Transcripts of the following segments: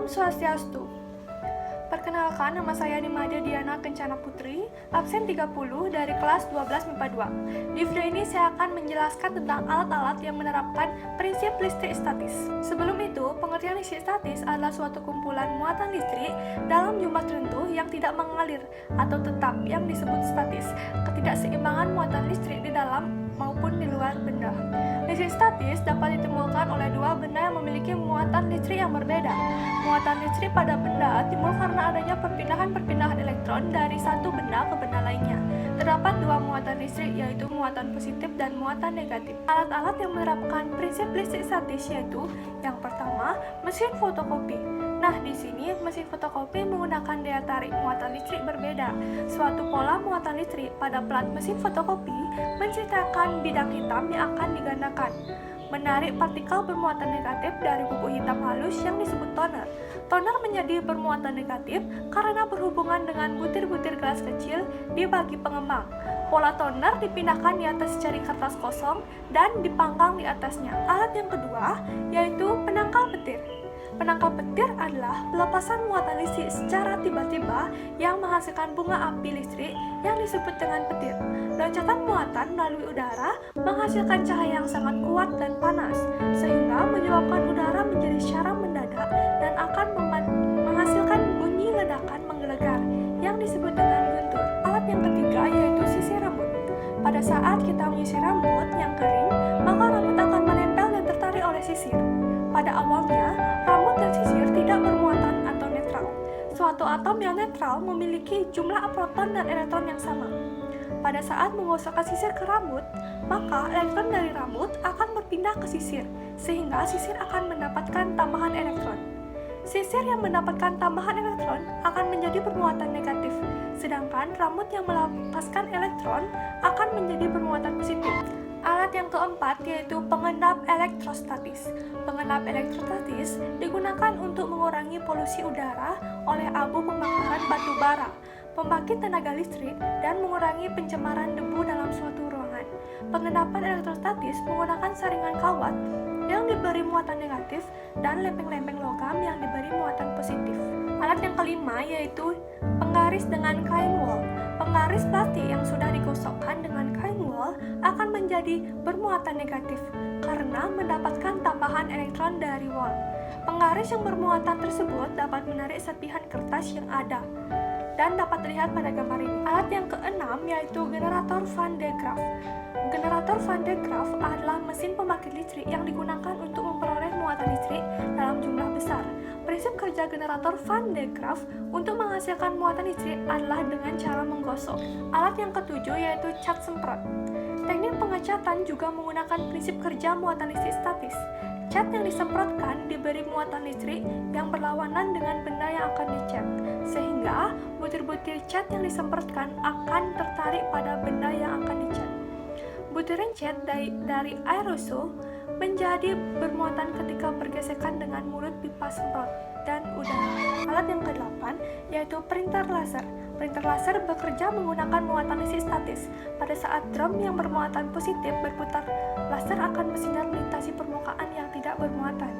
Swastiastu. Perkenalkan, nama saya Nimade Diana Kencana Putri, absen 30 dari kelas 12 MIPA 2. Di video ini saya akan menjelaskan tentang alat-alat yang menerapkan prinsip listrik statis. Sebelum itu, pengertian listrik statis adalah suatu kumpulan muatan listrik dalam jumlah tertentu yang tidak mengalir atau tetap yang disebut statis. Ketidakseimbangan muatan listrik di dalam maupun di luar benda. Listrik statis dapat ditemukan oleh dua benda yang memiliki muatan listrik yang berbeda. Muatan listrik pada benda timbul karena adanya perpindahan elektron dari satu benda ke benda lainnya. Terdapat dua muatan listrik, yaitu muatan positif dan muatan negatif. Alat-alat yang menerapkan prinsip listrik statis yaitu yang pertama, mesin fotokopi. Nah, di sini mesin fotokopi menggunakan daya tarik muatan listrik berbeda. Suatu pola muatan listrik pada plat mesin fotokopi menciptakan bidang hitam yang akan digandakan, menarik partikel bermuatan negatif dari bubuk hitam halus yang disebut toner. Toner menjadi bermuatan negatif karena berhubungan dengan butir-butir gelas kecil di bagi pengembang. Pola toner dipindahkan di atas secari kertas kosong dan dipanggang di atasnya. Alat yang kedua yaitu penangkal petir. Penangkal petir adalah pelepasan muatan listrik secara tiba-tiba yang menghasilkan bunga api listrik yang disebut dengan petir. Loncatan muatan melalui udara menghasilkan cahaya yang sangat kuat dan panas, sehingga menyebabkan udara menjadi secara mendadak dan akan menghasilkan bunyi ledakan menggelegar yang disebut dengan guntur. Alat yang ketiga yaitu sisir rambut. Pada saat kita menyisir rambut yang kering, maka rambut akan menempel dan tertarik oleh sisir. Pada awalnya, rambut dan sisir tidak bermuatan atau netral. Suatu atom yang netral memiliki jumlah proton dan elektron yang sama. Pada saat menggosokkan sisir ke rambut, maka elektron dari rambut akan berpindah ke sisir, sehingga sisir akan mendapatkan tambahan elektron. Sisir yang mendapatkan tambahan elektron akan menjadi bermuatan negatif, sedangkan rambut yang melepaskan elektron akan menjadi bermuatan positif. Alat yang keempat yaitu pengendap elektrostatis. Pengendap elektrostatis digunakan untuk mengurangi polusi udara oleh abu pembakaran batu bara, pembangkit tenaga listrik, dan mengurangi pencemaran debu dalam suatu ruangan. Pengendapan elektrostatis menggunakan saringan kawat yang diberi muatan negatif dan lempeng-lempeng logam yang diberi muatan positif. Alat yang kelima yaitu penggaris dengan kain wol. Penggaris plastik yang sudah digosokkan dengan kain wol akan menjadi bermuatan negatif karena mendapatkan tambahan elektron dari wol. Penggaris yang bermuatan tersebut dapat menarik serpihan kertas yang ada dan dapat dilihat pada gambar ini. Alat yang keenam yaitu generator Van de Graaff. Generator Van de Graaff adalah mesin pembangkit listrik yang digunakan untuk memperoleh muatan listrik dalam jumlah besar. Prinsip kerja generator Van de Graaff untuk menghasilkan muatan listrik adalah dengan cara menggosok. Alat yang ketujuh yaitu cat semprot. Teknik pengecatan juga menggunakan prinsip kerja muatan listrik statis. Cat yang disemprotkan diberi muatan listrik yang berlawanan dengan benda yang akan dicat, sehingga butir-butir cat yang disemprotkan akan tertarik pada benda yang akan dicat. Butiran cat dari aerosol menjadi bermuatan ketika bergesekan dengan mulut pipa semprot dan udara. Alat yang ke-8 yaitu printer laser. Printer laser bekerja menggunakan muatan listrik statis. Pada saat drum yang bermuatan positif berputar, laser akan bersinar melintasi permukaan yang tidak bermuatan.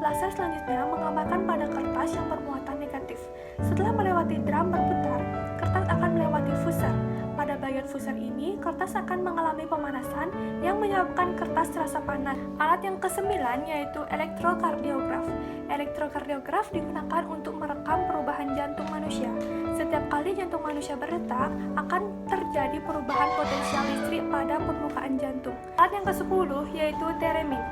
Laser selanjutnya menggambarkan pada kertas yang bermuatan negatif. Setelah melewati drum berputar, kertas akan melewati fusar. Pada bagian fusar ini, kertas akan mengalami pemanasan yang menyebabkan kertas terasa panas. Alat yang ke-9 yaitu elektrokardiograf. Elektrokardiograf digunakan untuk merekam perubahan jantung manusia. Setiap kali jantung manusia berdetak, akan terjadi perubahan potensial listrik pada permukaan jantung. Alat yang ke-10 yaitu teremin.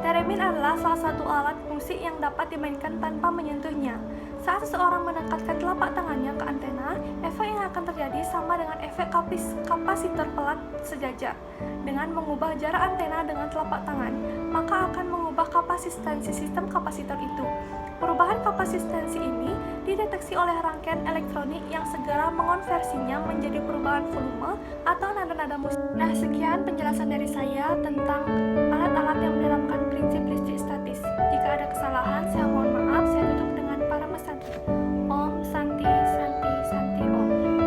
Teremin adalah salah satu alat musik yang dapat dimainkan tanpa menyentuhnya. Saat seseorang mendekatkan telapak tangannya ke antena, efek yang akan terjadi sama dengan efek kapasitor pelat sejajar. Dengan mengubah jarak antena dengan telapak tangan, maka akan mengubah kapasitansi sistem kapasitor itu. Perubahan kapasitansi ini dideteksi oleh rangkaian elektronik yang segera mengonversinya menjadi perubahan volume atau nada-nada musik. Nah, sekian penjelasan dari saya tentang alat-alat yang menerapkan prinsip listrik statis. Jika ada kesalahan, saya mohon maaf. Saya tutup